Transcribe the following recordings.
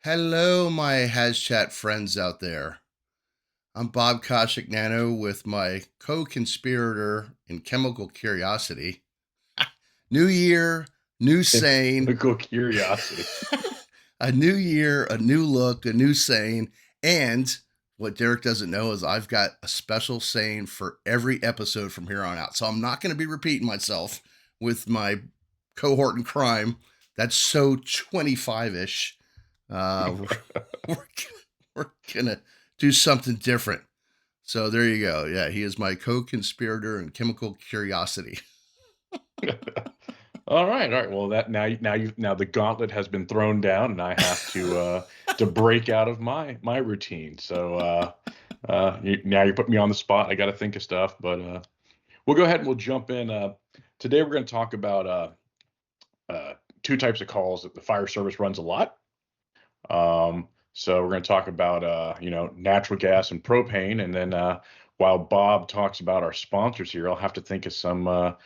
Hello, my HazChat friends out there. I'm Bob Koshik Nano with my co-conspirator in chemical curiosity. New year, new sane. Chemical curiosity. A new year, a new look, a new saying. And what Derek doesn't know is I've got a special saying for every episode from here on out. So I'm not going to be repeating myself with my cohort in crime. That's so 25-ish. We're, we're going to do something different. So there you go. Yeah, he is my co-conspirator in chemical curiosity. All right, all right. Well, that now the gauntlet has been thrown down, and I have to break out of my routine. So now you put me on the spot. I got to think of stuff, but we'll go ahead and we'll jump in. Today we're going to talk about two types of calls that the fire service runs a lot. So we're going to talk about natural gas and propane, and then while Bob talks about our sponsors here, I'll have to think of some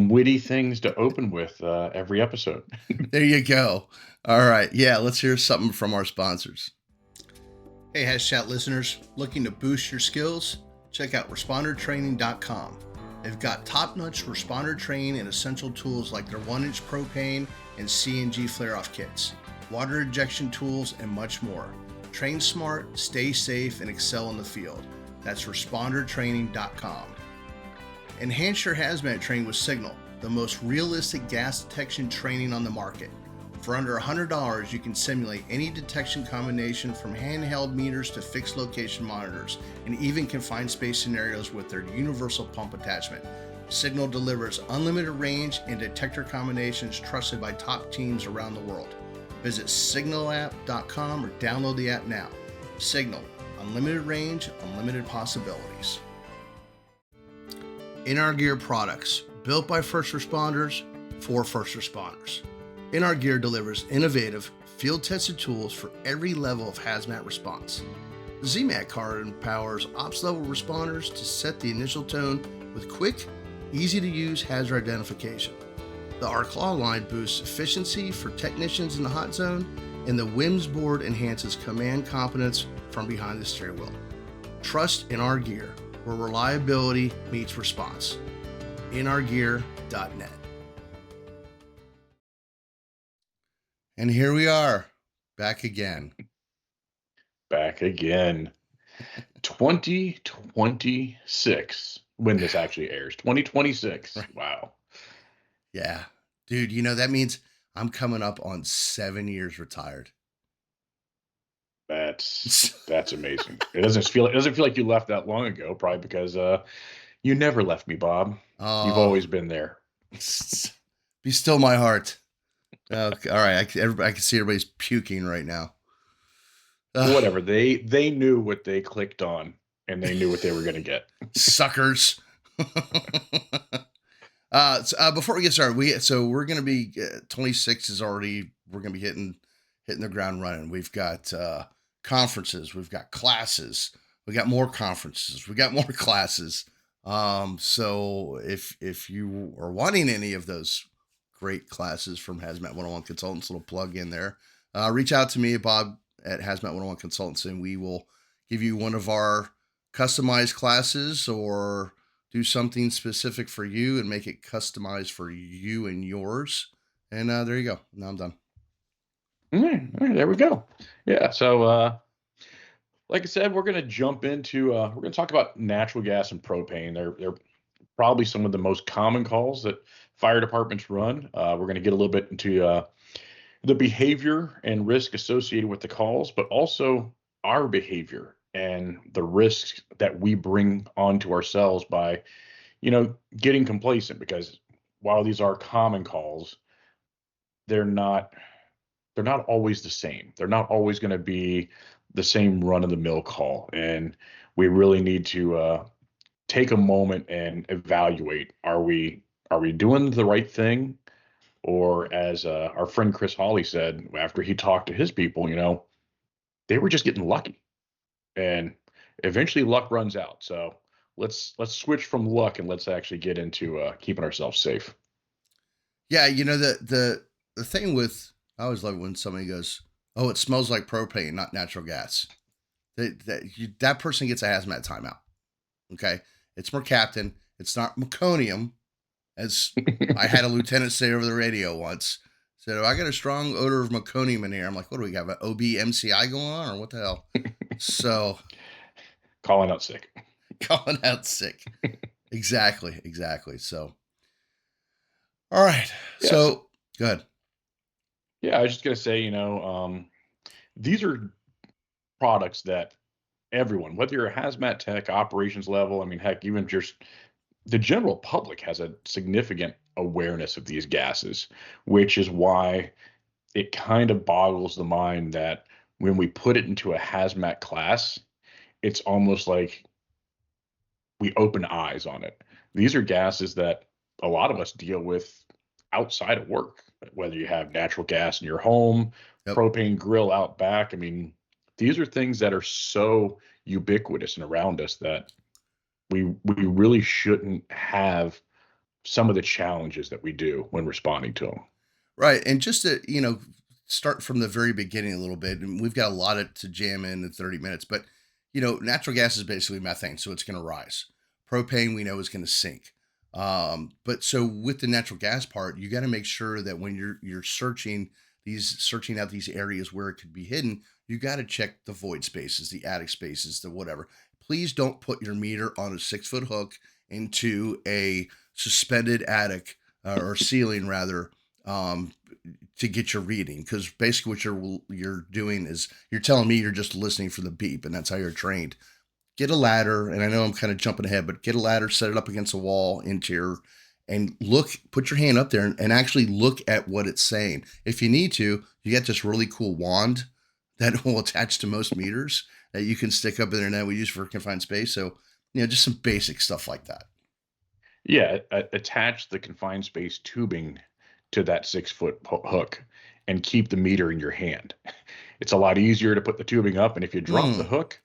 witty things to open with every episode. There you go. All right. Yeah, let's hear something from our sponsors. Hey, HashChat listeners, looking to boost your skills? Check out respondertraining.com. They've got top-notch responder training and essential tools like their 1-inch propane and CNG flare-off kits, water injection tools, and much more. Train smart, stay safe, and excel in the field. That's respondertraining.com. Enhance your HazMat training with Signal, the most realistic gas detection training on the market. For under $100, you can simulate any detection combination from handheld meters to fixed location monitors, and even confined space scenarios with their universal pump attachment. Signal delivers unlimited range and detector combinations trusted by top teams around the world. Visit signalapp.com or download the app now. Signal, unlimited range, unlimited possibilities. In Our Gear products, built by first responders for first responders. In Our Gear delivers innovative, field-tested tools for every level of HazMat response. The ZMAT card empowers ops-level responders to set the initial tone with quick, easy-to-use hazard identification. The Arc Log line boosts efficiency for technicians in the hot zone, and the WIMS board enhances command competence from behind the steering wheel. Trust In Our Gear, where reliability meets response. InOurGear.net. And here we are, back again. Back again. 2026, when this actually airs. 2026. Right. Wow. Yeah. Dude, that means I'm coming up on 7 years retired. That's amazing. It doesn't feel like you left that long ago, probably because you never left me, Bob. You've Oh, always been there. be still my heart. Okay, all right, I can see everybody's puking right now. Whatever. They knew what they clicked on, and they knew what they were going to get. Suckers. Before we get started, we're going to be 26 is already, we're going to be hitting the ground running. We've got conferences, we've got classes, we got more conferences, we got more classes. So if you are wanting any of those great classes from HazMat 101 Consultants, little plug in there, reach out to me, Bob, at HazMat 101 Consultants, and we will give you one of our customized classes or do something specific for you and make it customized for you and yours. And there you go. Now I'm done. All right, there we go. Yeah. So, like I said, we're going to jump into. We're going to talk about natural gas and propane. They're probably some of the most common calls that fire departments run. We're going to get a little bit into the behavior and risk associated with the calls, but also our behavior and the risks that we bring onto ourselves by, getting complacent. Because while these are common calls, they're not always the same. They're not always going to be the same run of the mill call, and we really need to take a moment and evaluate: are we doing the right thing? Or as our friend Chris Hawley said after he talked to his people, they were just getting lucky, and eventually luck runs out. So let's switch from luck and let's actually get into keeping ourselves safe. Yeah, the thing with, I always love it when somebody goes, Oh, it smells like propane, not natural gas. That person gets a hazmat timeout. Okay, it's mercaptan. It's not meconium, as I had a lieutenant say over the radio once. Said, "Oh, I got a strong odor of meconium in here." I'm like, "What do we have? An OB-MCI going on, or what the hell?" So Calling out sick. calling out sick. Exactly. So, all right. Yes. So good. Yeah, I was just gonna say, these are products that everyone, whether you're a hazmat tech, operations level, I mean, heck, even just the general public has a significant awareness of these gases, which is why it kind of boggles the mind that when we put it into a hazmat class, it's almost like we open eyes on it. These are gases that a lot of us deal with outside of work, whether you have natural gas in your home, Yep. propane grill out back. I mean, these are things that are so ubiquitous and around us that we really shouldn't have some of the challenges that we do when responding to them. Right. And just to, start from the very beginning a little bit, and we've got a lot to jam in 30 minutes, but, natural gas is basically methane, so it's going to rise. Propane, we know, is going to sink. But so with the natural gas part, you got to make sure that when you're searching out these areas where it could be hidden, you got to check the void spaces, the attic spaces, the whatever. Please don't put your meter on a 6 foot hook into a suspended attic, or ceiling rather, um, to get your reading, because basically what you're doing is you're telling me you're just listening for the beep, and that's how you're trained. Get a ladder, and I know I'm kind of jumping ahead, but get a ladder, set it up against a wall interior, and put your hand up there and actually look at what it's saying. If you need to, you get this really cool wand that will attach to most meters that you can stick up in there, that we use for confined space. So, just some basic stuff like that. Yeah, attach the confined space tubing to that 6 foot hook and keep the meter in your hand. It's a lot easier to put the tubing up, and if you drop the Hmm. hook,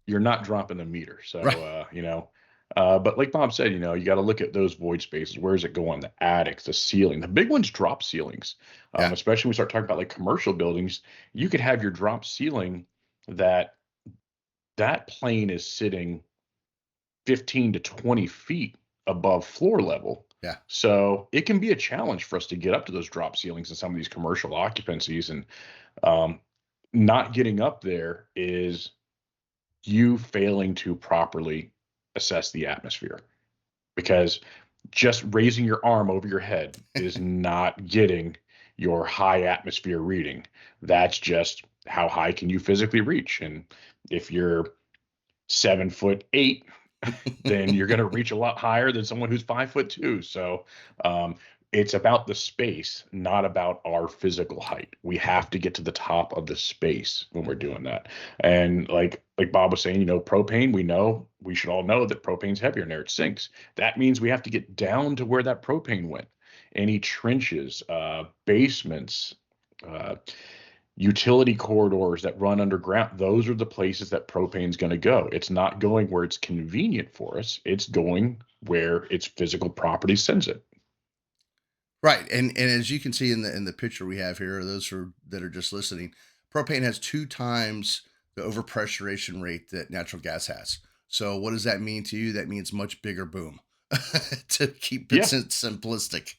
you're not dropping the meter. Right. So, but like Bob said, you got to look at those void spaces. Where does it go on the attic, the ceiling? The big ones drop ceilings, Yeah. especially when we start talking about like commercial buildings. You could have your drop ceiling that that plane is sitting 15 to 20 feet above floor level. Yeah. So it can be a challenge for us to get up to those drop ceilings in some of these commercial occupancies. And um, not getting up there is you failing to properly assess the atmosphere, because just raising your arm over your head is not getting your high atmosphere reading. That's just how high can you physically reach. And if you're 7'8", then you're going to reach a lot higher than someone who's 5'2". So um, it's about the space, not about our physical height. We have to get to the top of the space when we're doing that. And like Bob was saying, propane. We should all know that propane's heavier in there. It sinks. That means we have to get down to where that propane went. Any trenches, basements. Uh, Utility corridors that run underground, those are the places that propane's going to go. It's not going where it's convenient for us. It's going where its physical property sends it. Right, and as you can see in the picture we have here, that are just listening, propane has 2 times the overpressurization rate that natural gas has. So what does that mean to you? That means much bigger boom. To keep it Yeah. simplistic.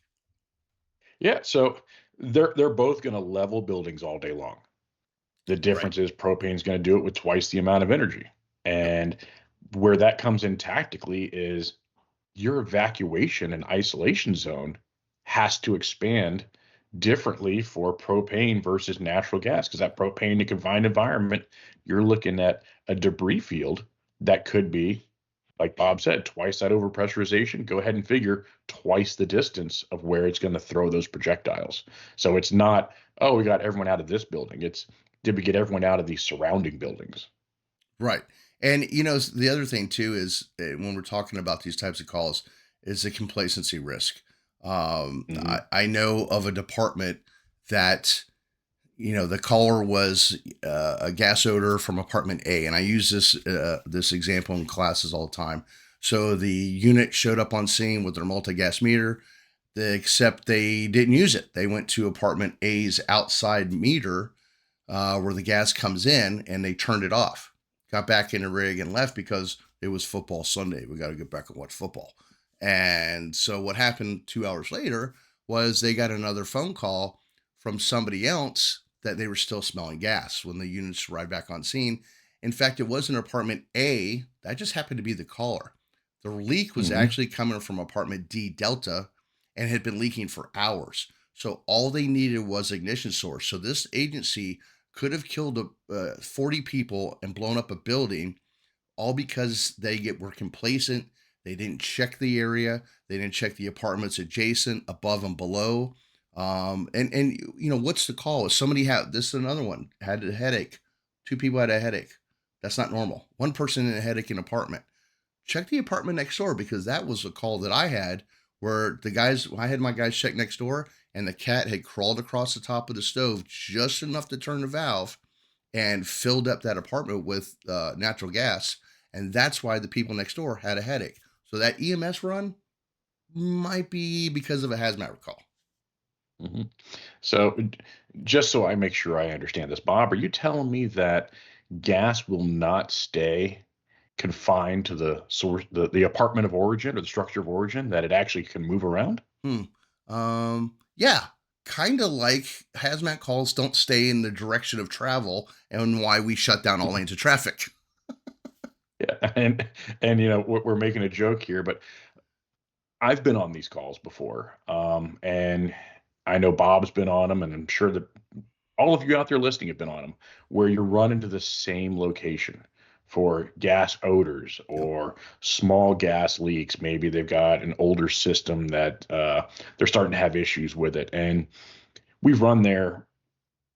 Yeah. So they're both going to level buildings all day long. The Right. difference is propane's going to do it with twice the amount of energy. Yep. And where that comes in tactically is your evacuation and isolation zone has to expand differently for propane versus natural gas, because that propane in a confined environment, you're looking at a debris field that could be, like Bob said, twice that overpressurization. Go ahead and figure twice the distance of where it's going to throw those projectiles. So it's not, oh, we got everyone out of this building. It's, did we get everyone out of these surrounding buildings? Right. And the other thing too is, when we're talking about these types of calls, is the complacency risk. Hmm. I know of a department that, the caller was, a gas odor from apartment A, and I use this example in classes all the time. So the unit showed up on scene with their multi-gas meter, except they didn't use it. They went to apartment A's outside meter, where the gas comes in, and they turned it off. Got back in the rig and left because it was football Sunday. We got to get back and watch football. And so what happened 2 hours later was they got another phone call from somebody else that they were still smelling gas when the units arrived back on scene. In fact, it was in apartment A. That just happened to be the caller. The leak was Hmm. actually coming from apartment D Delta and had been leaking for hours. So all they needed was ignition source. So this agency could have killed 40 people and blown up a building, all because were complacent. They didn't check the area. They didn't check the apartments adjacent, above and below. And what's the call? If somebody had this is another one had a headache. Two people had a headache. That's not normal. One person in a headache in an apartment. Check the apartment next door, because that was a call that I had where I had my guys check next door, and the cat had crawled across the top of the stove just enough to turn the valve and filled up that apartment with natural gas. And that's why the people next door had a headache. So that EMS run might be because of a hazmat call. Hmm. So, just so I make sure I understand this, Bob, are you telling me that gas will not stay confined to the source, the apartment of origin or the structure of origin, that it actually can move around? Hmm. Yeah, kind of like hazmat calls don't stay in the direction of travel, and why we shut down all lanes of traffic. Yeah, and we're making a joke here, but I've been on these calls before, and I know Bob's been on them, and I'm sure that all of you out there listening have been on them, where you're running to the same location for gas odors Yep. or small gas leaks. Maybe they've got an older system that they're starting to have issues with it, and we've run there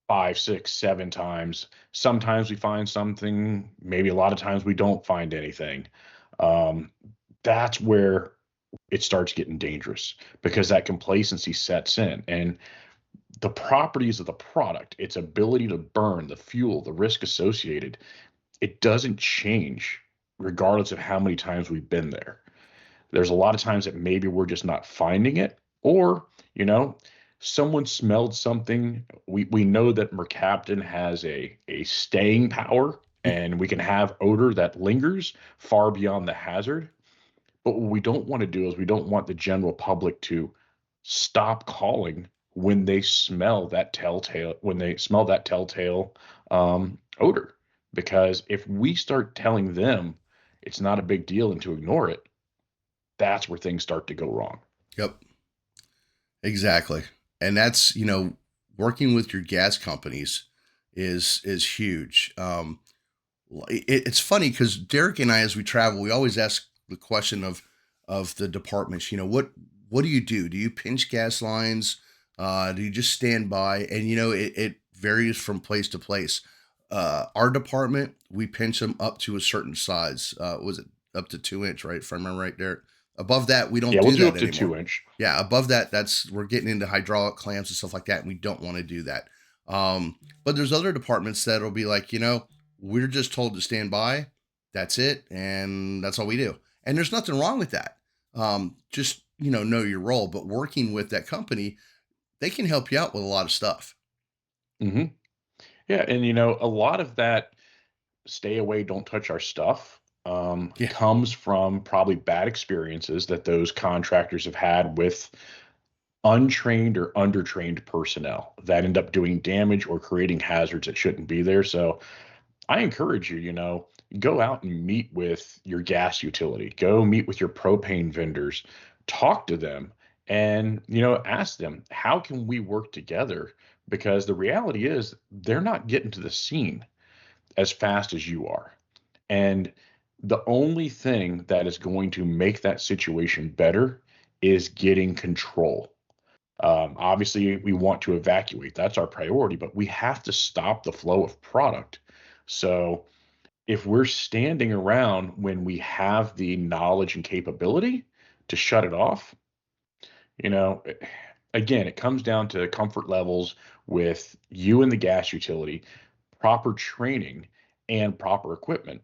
5, 6, 7 times. Sometimes we find something. Maybe a lot of times we don't find anything. Um, that's where it starts getting dangerous, because that complacency sets in, and the properties of the product, its ability to burn, the fuel, the risk associated, it doesn't change regardless of how many times we've been there. There's a lot of times that maybe we're just not finding it, or, you know, someone smelled something. We know that mercaptan has a staying power, and we can have odor that lingers far beyond the hazard. But what we don't want to do is we don't want the general public to stop calling when they smell that telltale odor. Because if we start telling them it's not a big deal and to ignore it, that's where things start to go wrong. Yep. Exactly. And that's, working with your gas companies is huge. It's funny because Derek and I, as we travel, we always ask the question of the departments. What do you do? Do you pinch gas lines? Do you just stand by? And it varies from place to place. Our department, we pinch them up to a certain size. Was it up to 2 inch, right? If I remember right, Derek. Above that, we don't Yeah, we'll do do that up to anymore. 2 inch. Yeah, above that, we're getting into hydraulic clamps and stuff like that, and we don't want to do that. But there's other departments that'll be like, we're just told to stand by. That's it, and that's all we do. And there's nothing wrong with that. Just know your role. But working with that company, they can help you out with a lot of stuff. Hmm. Yeah, and a lot of that stay away, don't touch our stuff Yeah. comes from probably bad experiences that those contractors have had with untrained or undertrained personnel that end up doing damage or creating hazards that shouldn't be there. So I encourage you, go out and meet with your gas utility, go meet with your propane vendors, talk to them, and, ask them, how can we work together? Because the reality is they're not getting to the scene as fast as you are. And the only thing that is going to make that situation better is getting control. Obviously, we want to evacuate. That's our priority, but we have to stop the flow of product. So if we're standing around when we have the knowledge and capability to shut it off, you know, eh, again, it comes down to comfort levels with you and the gas utility, proper training, and proper equipment,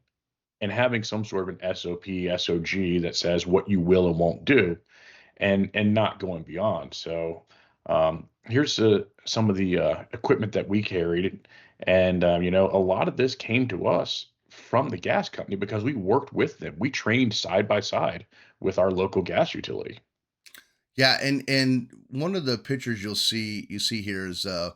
and having some sort of an SOP, SOG that says what you will and won't do, and not going beyond. So Here's some of the equipment that we carried. And, a lot of this came to us from the gas company because we worked with them. We trained side by side with our local gas utility. Yeah, and one of the pictures you see here is a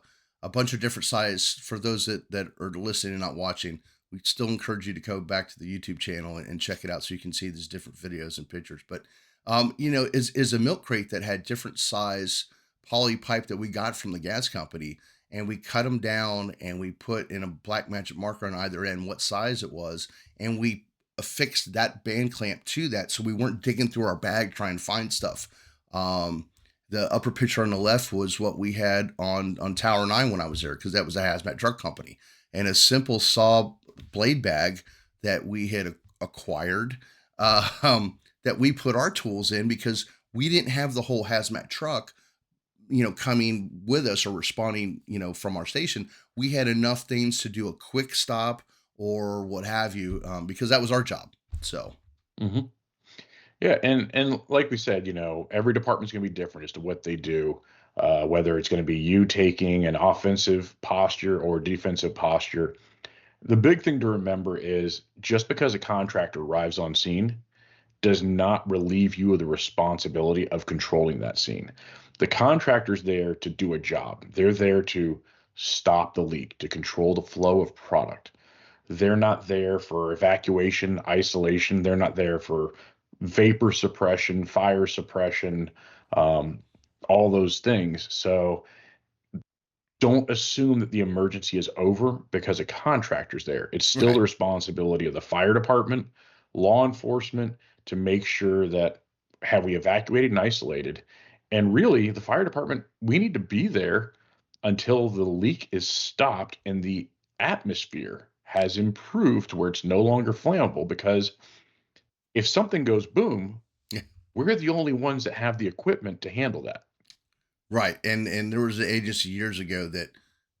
bunch of different size. For those that are listening and not watching, we still encourage you to go back to the YouTube channel and check it out so you can see these different videos and pictures. But is a milk crate that had different size poly pipe that we got from the gas company, and we cut them down and we put in a black magic marker on either end what size it was, and we affixed that band clamp to that so we weren't digging through our bag trying to find stuff. um, the upper picture on the left was what we had on Tower 9 when I was there, because that was a hazmat drug company, and a simple saw blade bag that we had acquired, that we put our tools in because we didn't have the whole hazmat truck, coming with us or responding, from our station. We had enough things to do a quick stop or what have you, because that was our job. So, hmm Yeah, and like we said, every department's going to be different as to what they do, whether it's going to be you taking an offensive posture or defensive posture. The big thing to remember is just because a contractor arrives on scene does not relieve you of the responsibility of controlling that scene. The contractor's there to do a job. They're there to stop the leak, to control the flow of product. They're not there for evacuation, isolation. They're not there for vapor suppression, fire suppression, um, all those things. So don't assume that the emergency is over because a contractor's there. It's still the right, responsibility of the fire department, law enforcement to make sure that have we evacuated and isolated. And really, the fire department, we need to be there until the leak is stopped and the atmosphere has improved to where it's no longer flammable. Because if something goes boom, yeah, we're the only ones that have the equipment to handle that. right. And there was an agency years ago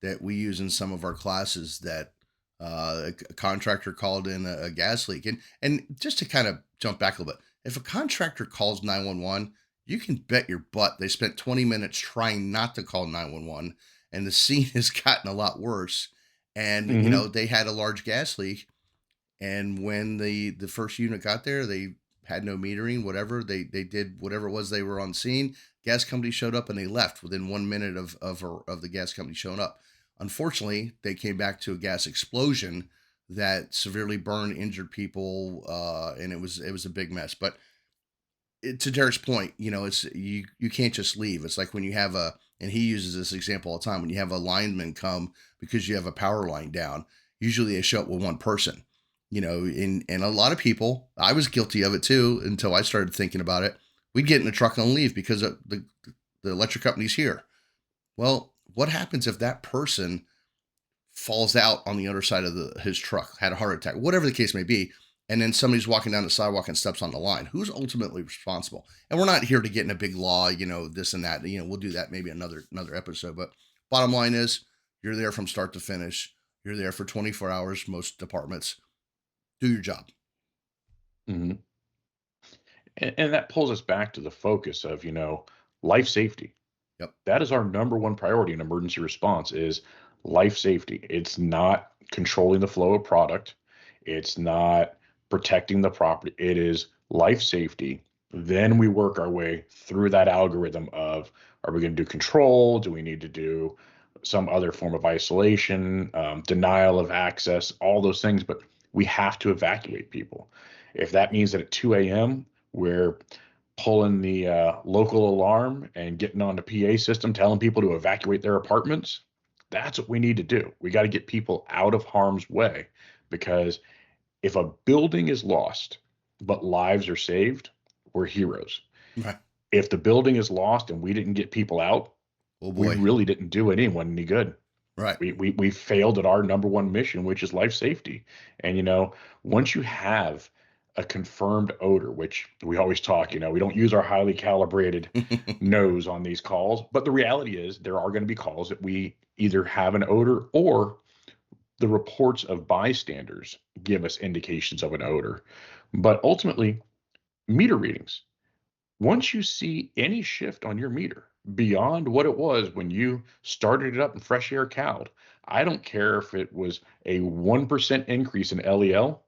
that we use in some of our classes that a contractor called in a gas leak, and just to kind of jump back a little bit, if a contractor calls 911, you can bet your butt they spent 20 minutes trying not to call 911, and the scene has gotten a lot worse. And hmm they had a large gas leak, and when the first unit got there, they had no metering, whatever. They did whatever it was they were on scene. Gas company showed up and they left within 1 minute of the gas company showing up. Unfortunately, they came back to a gas explosion that severely burned, injured people, and it was a big mess. But to Derek's point, it's you can't just leave. It's like when you have and he uses this example all the time, when you have a lineman come because you have a power line down. Usually they show up with one person, and a lot of people. I was guilty of it too until I started thinking about it. We'd get in the truck and leave because the electric company's here. Well, what happens if that person falls out on the other side of his truck, had a heart attack, whatever the case may be, and then somebody's walking down the sidewalk and steps on the line? Who's ultimately responsible? And we're not here to get in a big law, this and that. We'll do that maybe another episode. But bottom line is, you're there from start to finish. You're there for 24 hours. Most departments. Do your job. hmm and that pulls us back to the focus of life safety. Yep. That is our number one priority in emergency response is life safety. It's not controlling the flow of product. It's not protecting the property. It is life safety. Then we work our way through that algorithm of, are we going to do control? Do we need to do some other form of isolation, denial of access, all those things? But we have to evacuate people. If that means that at 2 a.m. we're pulling the local alarm and getting on the PA system, telling people to evacuate their apartments, that's what we need to do. We got to get people out of harm's way, because if a building is lost, but lives are saved, we're heroes. Right. If the building is lost and we didn't get people out, Oh we boy. really didn't do anyone any good. Right. We failed at our number one mission, which is life safety. And once you have a confirmed odor, which we always talk, we don't use our highly calibrated nose on these calls, but the reality is there are going to be calls that we either have an odor or the reports of bystanders give us indications of an odor. But ultimately, meter readings. Once you see any shift on your meter, beyond what it was when you started it up in fresh air cowed. I don't care if it was a 1% increase in LEL.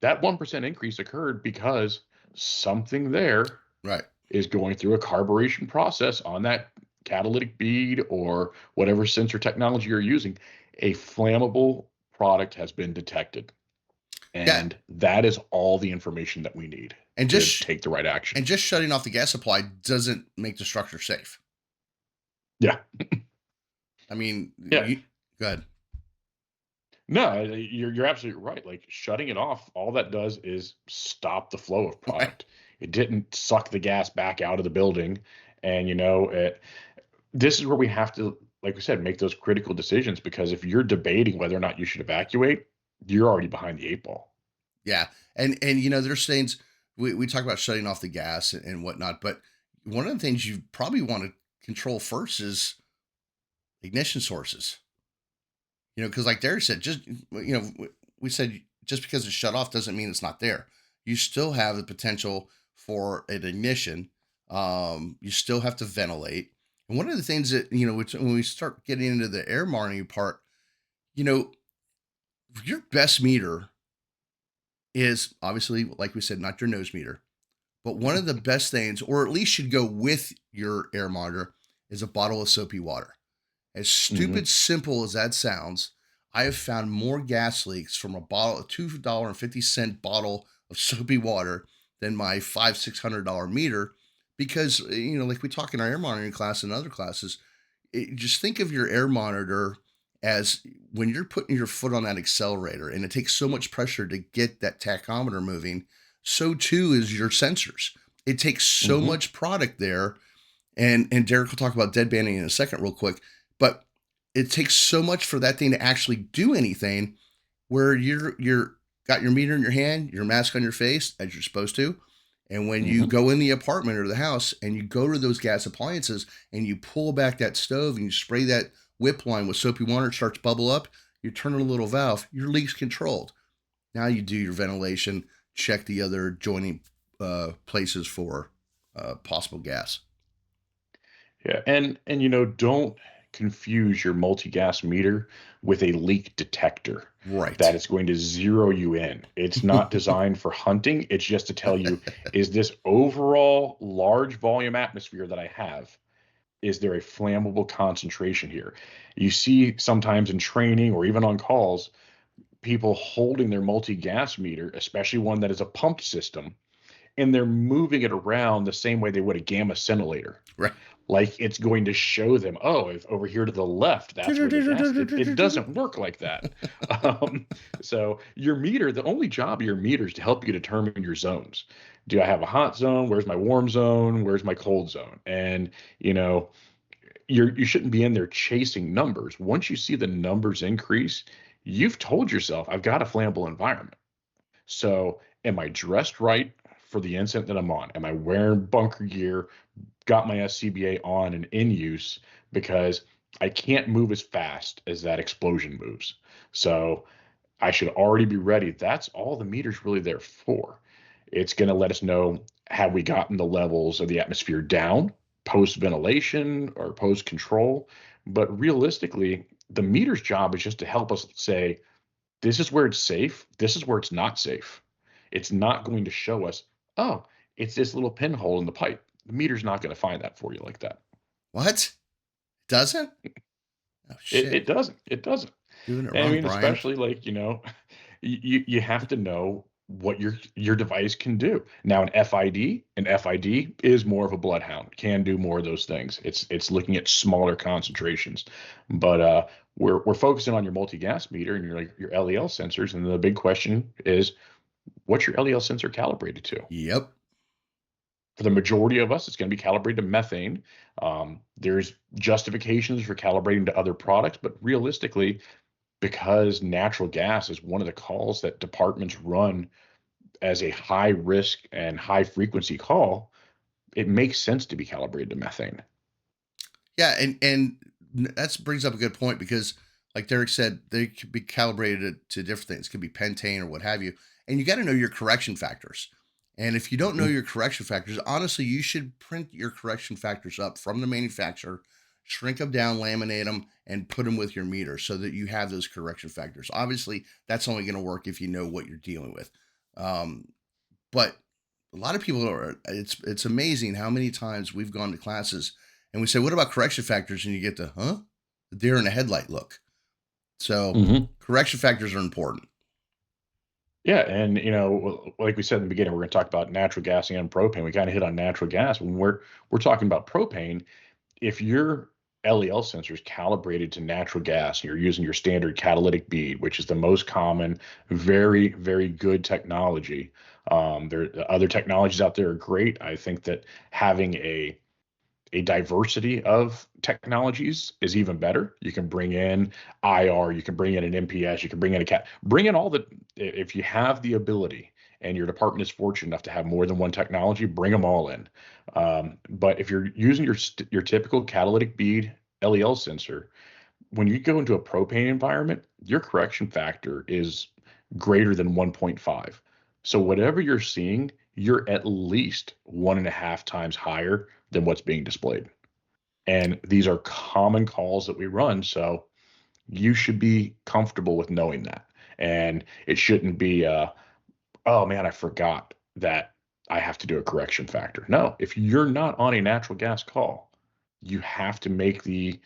That 1% increase occurred because something there Right. is going through a carburation process on that catalytic bead or whatever sensor technology you're using. A flammable product has been detected. Yeah. And that is all the information that we need And to just take the right action. and just shutting off the gas supply doesn't make the structure safe. Yeah. I mean, Yeah. go ahead. No, you're absolutely right. Like shutting it off, all that does is stop the flow of Right. product. It didn't suck the gas back out of the building. And this is where we have to, like we said, make those critical decisions, because if you're debating whether or not you should evacuate, you're already behind the eight ball. Yeah. And there's things we talk about shutting off the gas and whatnot, but one of the things you probably want to control first is ignition sources. Because like Derek said, just we said just because it's shut off doesn't mean it's not there. You still have the potential for an ignition. You still have to ventilate. And one of the things that which when we start getting into the air monitoring part, you know, your best meter is obviously, like we said, not your nose meter, but one of the best things, or at least should go with your air monitor, is a bottle of soapy water. As Hmm. stupid simple as that sounds, I have found more gas leaks from a $2.50 bottle of soapy water than my $600 meter, because like we talk in our air monitoring class and other classes, just think of your air monitor as when you're putting your foot on that accelerator and it takes so much pressure to get that tachometer moving, so too is your sensors. It takes so Hmm. much product there, and Derek will talk about deadbanding in a second, real quick. But it takes so much for that thing to actually do anything. Where you're got your meter in your hand, your mask on your face as you're supposed to, and when you Hmm. go in the apartment or the house and you go to those gas appliances and you pull back that stove and you spray that whip line with soapy water, it starts to bubble up. You turn on a little valve, your leak's controlled. Now you do your ventilation, check the other joining places for possible gas. Yeah, and don't confuse your multi-gas meter with a leak detector Right. that is going to zero you in. It's not designed for hunting. It's just to tell you, is this overall large volume atmosphere that I have, is there a flammable concentration here? You see sometimes in training or even on calls, people holding their multi-gas meter, especially one that is a pumped system, and they're moving it around the same way they would a gamma scintillator, Right. like it's going to show them, oh, if over here to the left, that's where the gas. It doesn't work like that. Um, so your meter, the only job of your meter is to help you determine your zones. Do I have a hot zone? Where's my warm zone? Where's my cold zone? And you know, you shouldn't be in there chasing numbers. Once you see the numbers increase, you've told yourself, I've got a flammable environment. So am I dressed right for the incident that I'm on? Am I wearing bunker gear? Got my SCBA on and in use, because I can't move as fast as that explosion moves. So I should already be ready. That's all the meter's really there for. It's going to let us know, have we gotten the levels of the atmosphere down post ventilation or post control. But realistically, the meter's job is just to help us say, this is where it's safe, this is where it's not safe. It's not going to show us, oh, it's this little pinhole in the pipe. The meter's not going to find that for you like that. What? Doesn't? Oh It shit. doesn't. It doesn't. Doing it And I wrong, mean, Brian. especially like, you have to know what your device can do. Now an FID is more of a bloodhound, can do more of those things. It's looking at smaller concentrations. But we're focusing on your multi-gas meter and your LEL sensors. And the big question is, what's your LEL sensor calibrated to? Yep. For the majority of us, it's going to be calibrated to methane. There's justifications for calibrating to other products, but realistically, because natural gas is one of the calls that departments run as a high risk and high frequency call, it makes sense to be calibrated to methane. Yeah, and that brings up a good point, because, like Derek said, they could be calibrated to different things. It could be pentane or what have you, and you got to know your correction factors. And if you don't know Hmm. your correction factors, honestly, you should print your correction factors up from the manufacturer, shrink them down, laminate them, and put them with your meter so that you have those correction factors. Obviously, that's only going to work if you know what you're dealing with. Um, but a lot of people are. It's amazing how many times we've gone to classes and we say, "What about correction factors?" And you get the the deer in the headlight look. So Hmm. correction factors are important. Yeah, and like we said in the beginning, we're going to talk about natural gas and propane. We kind of hit on natural gas when we're talking about propane. If your LEL sensor is calibrated to natural gas, you're using your standard catalytic bead, which is the most common, very, very good technology. There other technologies out there are great. I think that having a diversity of technologies is even better. You can bring in IR, you can bring in an MPS, you can bring in a cat, bring in all the, if you have the ability and your department is fortunate enough to have more than one technology, bring them all in. But if you're using your typical catalytic bead LEL sensor, when you go into a propane environment, your correction factor is greater than 1.5. So whatever you're seeing, you're at least 1.5 times higher than what's being displayed. And these are common calls that we run. So you should be comfortable with knowing that. And it shouldn't be, oh man, I forgot that I have to do a correction factor. No, if you're not on a natural gas call, you have to make the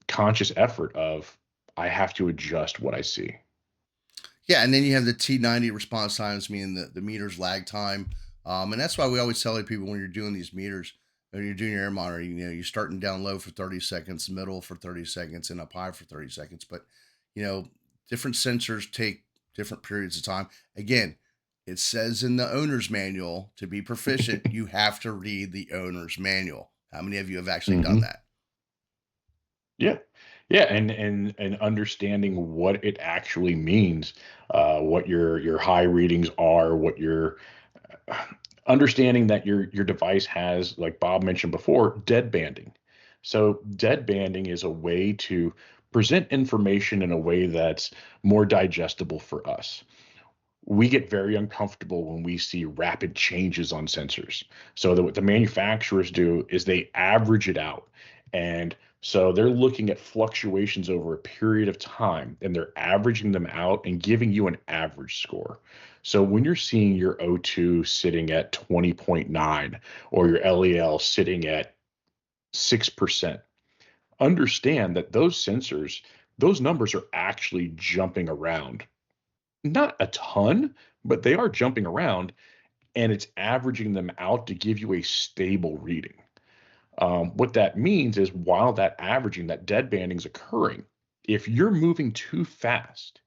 conscious effort of I have to adjust what I see. Yeah, and then you have the T90 response times, meaning the meters lag time. And that's why we always tell people when you're doing these meters, when you're doing your air monitoring, you're starting down low for 30 seconds, middle for 30 seconds, and up high for 30 seconds. But, you know, different sensors take different periods of time. Again, it says in the owner's manual to be proficient, you have to read the owner's manual. How many of you have actually done Hmm. that? Yeah, yeah, and understanding what it actually means, what your high readings are, what your understanding that your device has, like Bob mentioned before, deadbanding. So deadbanding is a way to present information in a way that's more digestible for us. We get very uncomfortable when we see rapid changes on sensors. So what the manufacturers do is they average it out. And so they're looking at fluctuations over a period of time and they're averaging them out and giving you an average score. So when you're seeing your O2 sitting at 20.9 or your LEL sitting at 6%, understand that those sensors, those numbers are actually jumping around, not a ton, but they are jumping around and it's averaging them out to give you a stable reading. What that means is while that averaging, that dead banding is occurring, if you're moving too fast,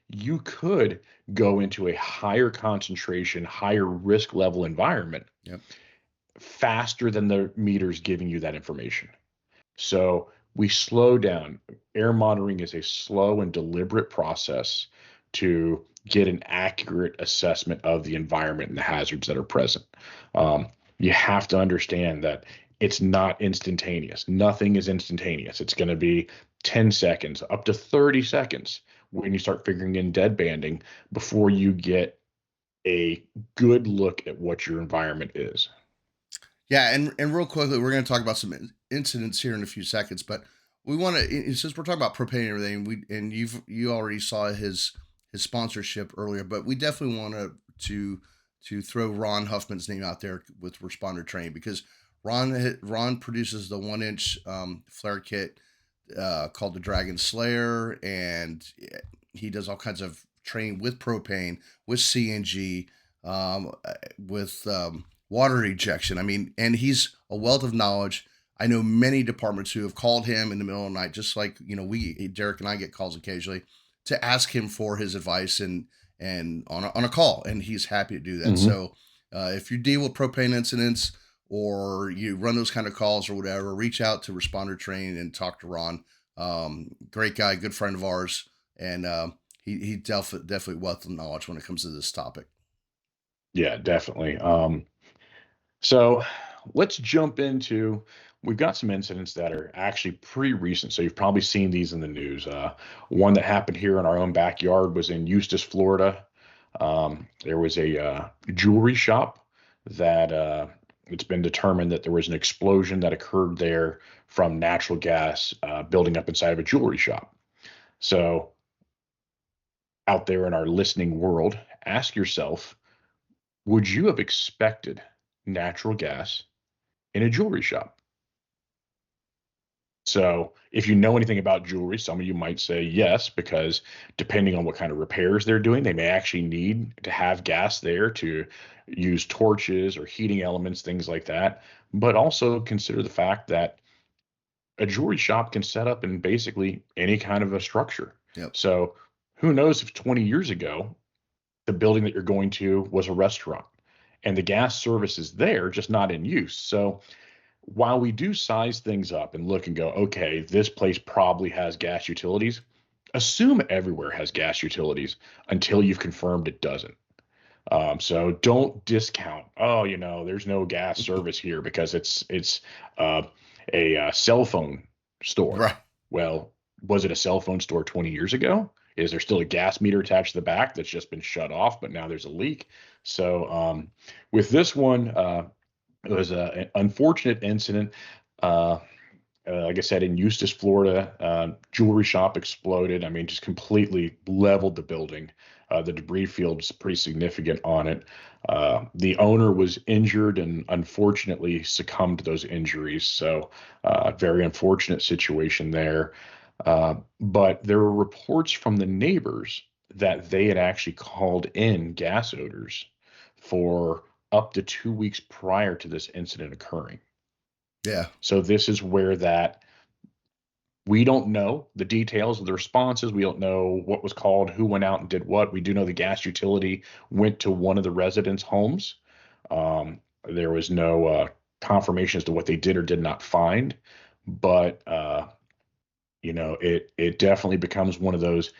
you could go into a higher concentration, higher risk level environment Yep. faster than the meter's giving you that information. So we slow down. Air monitoring is a slow and deliberate process to get an accurate assessment of the environment and the hazards that are present. Um, you have to understand that it's not instantaneous. Nothing is instantaneous. It's going to be 10 seconds, up to 30 seconds when you start figuring in dead banding before you get a good look at what your environment is. Yeah, and real quickly, we're going to talk about some incidents here in a few seconds, but we want to since we're talking about propane and everything, you already saw his sponsorship earlier, but we definitely want to throw Ron Huffman's name out there with responder training because Ron produces the 1 inch flare kit called the Dragon Slayer, and he does all kinds of training with propane, with CNG, with water ejection. I mean, and he's a wealth of knowledge. I know many departments who have called him in the middle of the night, just like we Derek and I get calls occasionally to ask him for his advice and on a call, and he's happy to do that. Hmm. So if you deal with propane incidents or you run those kind of calls or whatever, reach out to Responder Training and talk to Ron. Great guy, good friend of ours, and he definitely wealth of knowledge when it comes to this topic. Yeah, definitely. So let's jump into. We've got some incidents that are actually pretty recent. So you've probably seen these in the news. One that happened here in our own backyard was in Eustis, Florida. There was a jewelry shop. that it's been determined that there was an explosion that occurred there from natural gas building up inside of a jewelry shop. So, out there in our listening world, ask yourself, would you have expected natural gas in a jewelry shop? So, if you know anything about jewelry, some of you might say yes, because depending on what kind of repairs they're doing, they may actually need to have gas there to use torches or heating elements, things like that. But also consider the fact that a jewelry shop can set up in basically any kind of a structure. Yep. So, who knows if 20 years ago, the building that you're going to was a restaurant and the gas service is there, just not in use. So, while we do size things up and look and go, okay, this place probably has gas utilities, assume everywhere has gas utilities until you've confirmed it doesn't. So don't discount. Oh, there's no gas service here because it's uh, a cell phone store. Right. Well, was it a cell phone store 20 years ago? Is there still a gas meter attached to the back that's just been shut off, but now there's a leak? So with this one, it was an unfortunate incident. Uh, like I said, in Eustis, Florida, jewelry shop exploded. I mean, just completely leveled the building. The debris field is pretty significant on it. The owner was injured and unfortunately succumbed to those injuries. So, very unfortunate situation there. But there were reports from the neighbors that they had actually called in gas odors for up to 2 weeks prior to this incident occurring. Yeah. So this is where that we don't know the details of the responses. We don't know what was called, who went out and did what. We do know the gas utility went to one of the residents' homes. There was no confirmation as to what they did or did not find, but it definitely becomes one of those.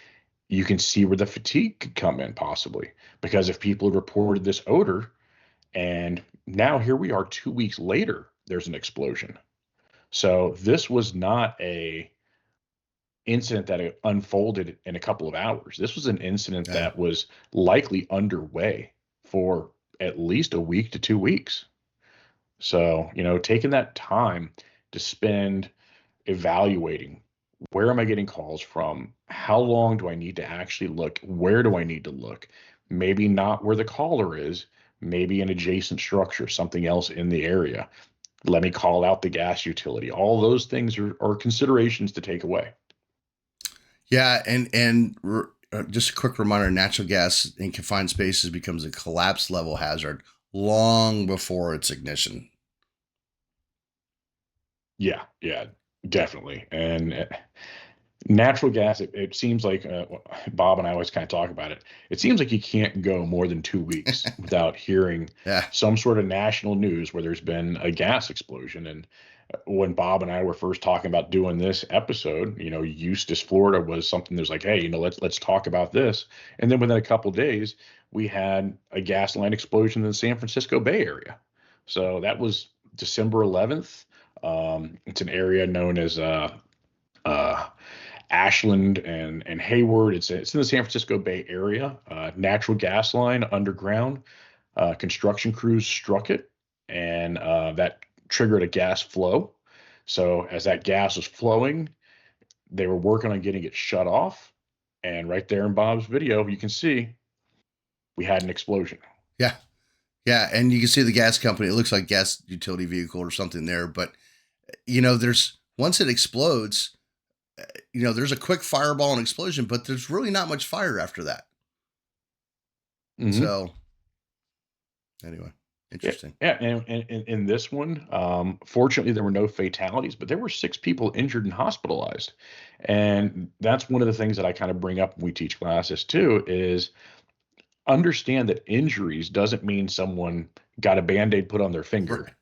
You can see where the fatigue could come in possibly, because if people reported this odor, and now here we are 2 weeks later, there's an explosion. So this was not a incident that unfolded in a couple of hours. This was an incident Yeah. that was likely underway for at least a week to 2 weeks. So, taking that time to spend evaluating, where am I getting calls from? How long do I need to actually look? Where do I need to look? Maybe not where the caller is, maybe an adjacent structure, something else in the area. Let me call out the gas utility. All those things are considerations to take away. Yeah, and just a quick reminder: natural gas in confined spaces becomes a collapse level hazard long before its ignition. Yeah, yeah, definitely. And natural gas, it seems like Bob and I always kind of talk about it. It seems like you can't go more than 2 weeks without hearing Yeah. some sort of national news where there's been a gas explosion. And when Bob and I were first talking about doing this episode, Eustis, Florida was something that's like, hey, let's talk about this. And then within a couple of days, we had a gas line explosion in the San Francisco Bay Area. So that was December 11th. It's an area known as uh, Ashland and Hayward. It's in the San Francisco Bay Area. Natural gas line underground. Construction crews struck it, and that triggered a gas flow. So as that gas was flowing, they were working on getting it shut off. And right there in Bob's video, you can see we had an explosion. Yeah. Yeah, and you can see the gas company. It looks like gas utility vehicle or something there, but there's once it explodes, there's a quick fireball and explosion, but there's really not much fire after that. Mm-hmm. So anyway, interesting. Yeah, and in this one, fortunately, there were no fatalities, but there were 6 people injured and hospitalized. And that's one of the things that I kind of bring up when we teach classes too, is understand that injuries doesn't mean someone got a Band-Aid put on their finger Right.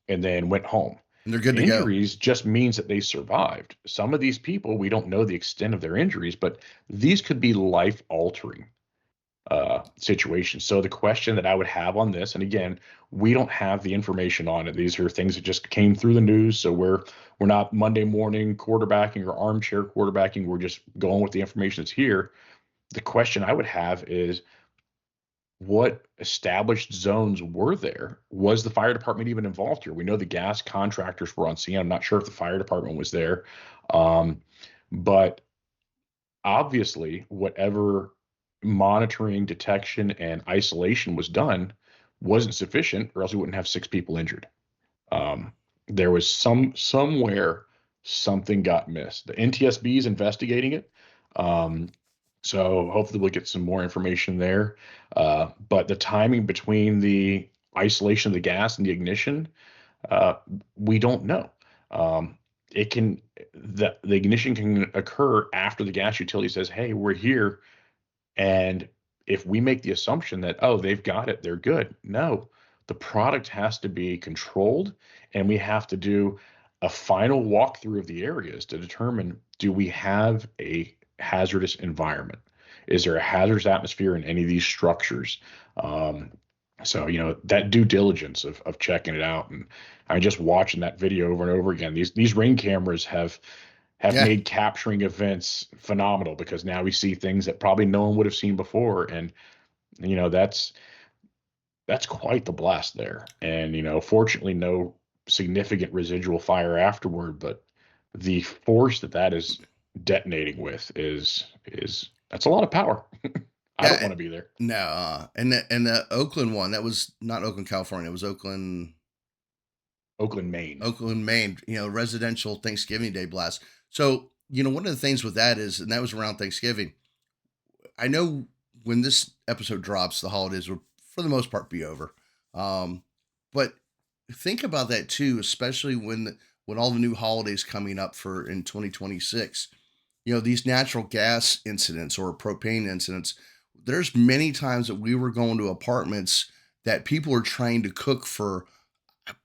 and then went home. And they're good to go. Injuries just means that they survived. Some of these people, we don't know the extent of their injuries, but these could be life-altering situations. So the question that I would have on this, and again, we don't have the information on it. These are things that just came through the news. So we're not Monday morning quarterbacking or armchair quarterbacking. We're just going with the information that's here. The question I would have is, what established zones were there? Was the fire department even involved here? We know the gas contractors were on scene. I'm not sure if the fire department was there. Um, but obviously, whatever monitoring, detection, and isolation was done wasn't sufficient, or else we wouldn't have 6 people injured. Um, there was somewhere something got missed. The NTSB is investigating it. Um, so hopefully we'll get some more information there. But the timing between the isolation of the gas and the ignition, uh, we don't know. Um, it can the ignition can occur after the gas utility says, "Hey, we're here," and if we make the assumption that, oh, they've got it, they're good. No, the product has to be controlled, and we have to do a final walkthrough of the areas to determine, do we have a hazardous environment? Is there a hazardous atmosphere in any of these structures? Um, so, that due diligence of checking it out. And I just watching that video over and over again. These ring cameras have Yeah. made capturing events phenomenal, because now we see things that probably no one would have seen before. And that's quite the blast there. And fortunately, no significant residual fire afterward, but the force that is detonating with is that's a lot of power. I Yeah. don't want to be there. No, and the Oakland one, that was not Oakland, California. It was Oakland, Oakland, Maine. Oakland, Maine. Residential Thanksgiving Day blast. So one of the things with that is, and that was around Thanksgiving. I know when this episode drops, the holidays will, for the most part, be over. But think about that too, especially when all the new holidays coming up for in 2026. These natural gas incidents or propane incidents. There's many times that we were going to apartments that people are trying to cook for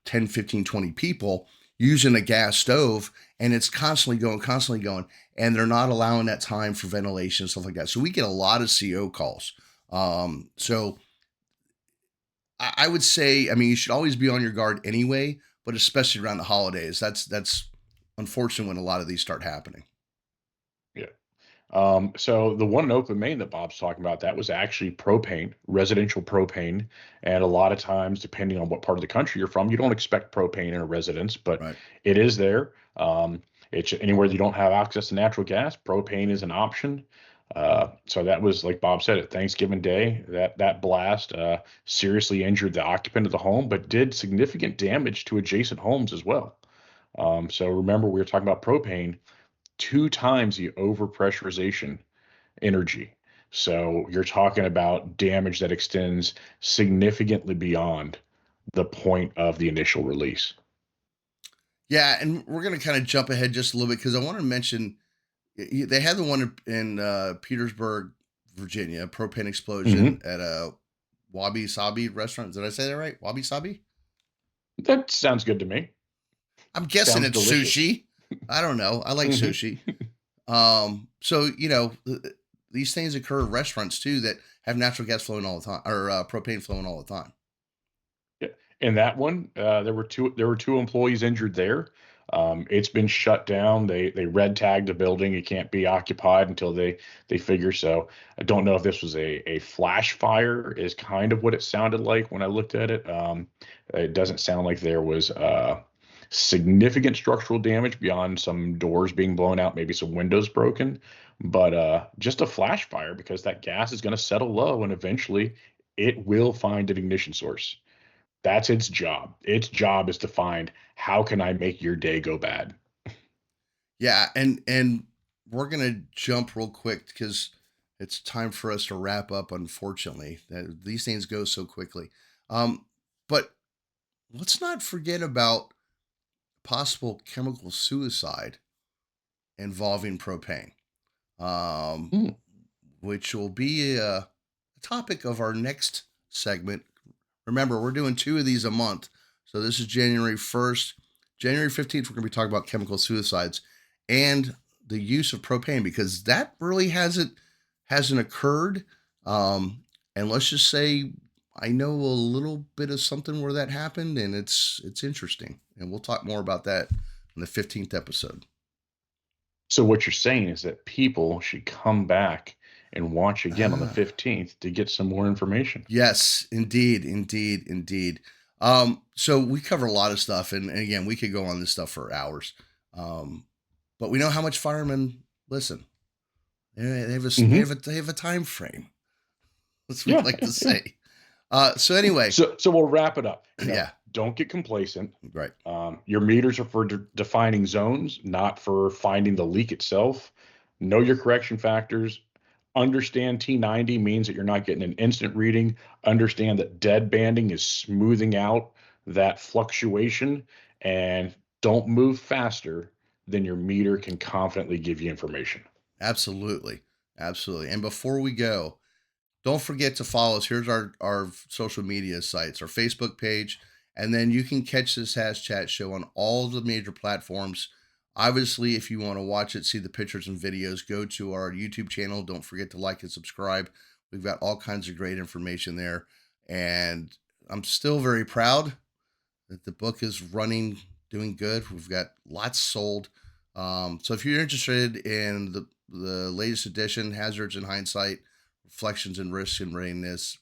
10, 15, 20 people using a gas stove, and it's constantly going, and they're not allowing that time for ventilation and stuff like that. So we get a lot of CO calls. So I would say, I mean, you should always be on your guard anyway, but especially around the holidays. That's unfortunate when a lot of these start happening. Yeah. So the one in Oakland, Maine that Bob's talking about, that was actually propane, residential propane. And a lot of times, depending on what part of the country you're from, you don't expect propane in a residence, but Right. it is there. It's anywhere you don't have access to natural gas, propane is an option. So that was, like Bob said, at Thanksgiving Day, that blast seriously injured the occupant of the home, but did significant damage to adjacent homes as well. So remember, we were talking about propane, 2 times the overpressurization energy. So you're talking about damage that extends significantly beyond the point of the initial release. Yeah, and we're gonna kind of jump ahead just a little bit because I want to mention they had the one in Petersburg, Virginia, propane explosion Hmm. at a Wabi Sabi restaurant. Did I say that right? Wabi Sabi? That sounds good to me. I'm guessing Sounds it's delicious. sushi. I don't know. I like Hmm. sushi. So these things occur at restaurants too that have natural gas flowing all the time, or propane flowing all the time. Yeah. In that one, there were two employees injured there. It's been shut down. They red tagged the building. It can't be occupied until they figure. So I don't know if this was a flash fire, is kind of what it sounded like when I looked at it. It doesn't sound like there was significant structural damage beyond some doors being blown out, maybe some windows broken, but just a flash fire, because that gas is going to settle low and eventually it will find an ignition source. That's its job. Its job is to find, how can I make your day go bad? Yeah, and we're gonna jump real quick because it's time for us to wrap up. Unfortunately, these things go so quickly. Um, but let's not forget about possible chemical suicide involving propane, um, Mm. which will be a topic of our next segment. Remember, we're doing two of these a month. So this is January 1st. January 15th, we're going to be talking about chemical suicides and the use of propane because that really hasn't occurred. And let's just say I know a little bit of something where that happened, and it's interesting. And we'll talk more about that in the 15th episode. So what you're saying is that people should come back and watch again on the 15th to get some more information. Yes, indeed. So we cover a lot of stuff, and again, we could go on this stuff for hours. But we know how much firemen listen. They have a time frame. That's what we like to say. So anyway, so we'll wrap it up. Yeah. Don't get complacent. Right. Your meters are for defining zones, not for finding the leak itself. Know your correction factors. Understand T90 means that you're not getting an instant reading. Understand that dead banding is smoothing out that fluctuation, and don't move faster than your meter can confidently give you information. Absolutely. And before we go, don't forget to follow us. Here's our social media sites, our Facebook page, and then you can catch this HazChat show on all of the major platforms. Obviously, if you want to watch it, see the pictures and videos, go to our YouTube channel. Don't forget to like and subscribe. We've got all kinds of great information there. And I'm still very proud that the book is running, doing good. We've got lots sold. So if you're interested in the latest edition, Hazards in Hindsight, Reflections and Risks in Readiness,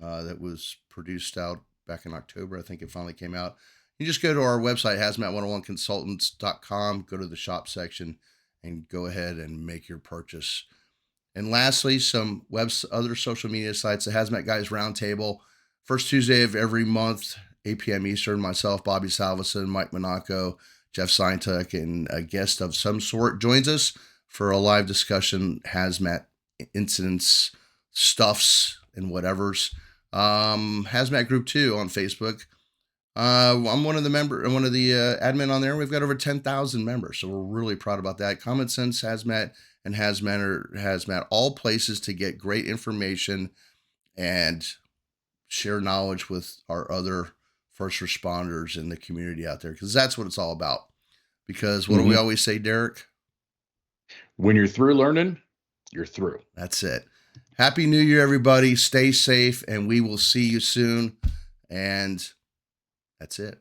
that was produced out back in October, I think it finally came out. You just go to our website, hazmat101consultants.com, go to the shop section, and go ahead and make your purchase. And lastly, some other social media sites, the Hazmat Guys Roundtable, first Tuesday of every month, 8 p.m. Eastern. Myself, Bobby Salveson, Mike Monaco, Jeff Seintuck, and a guest of some sort joins us for a live discussion, hazmat incidents, stuffs, and whatevers. Hazmat Group 2 on Facebook. I'm one of the admin on there. We've got over 10,000 members, so we're really proud about that. Common Sense Hazmat and Hazmat, all places to get great information and share knowledge with our other first responders in the community out there, because that's what it's all about. Because what do we always say, Derek? When you're through learning, you're through. That's it. Happy New Year, everybody. Stay safe, and we will see you soon. And that's it.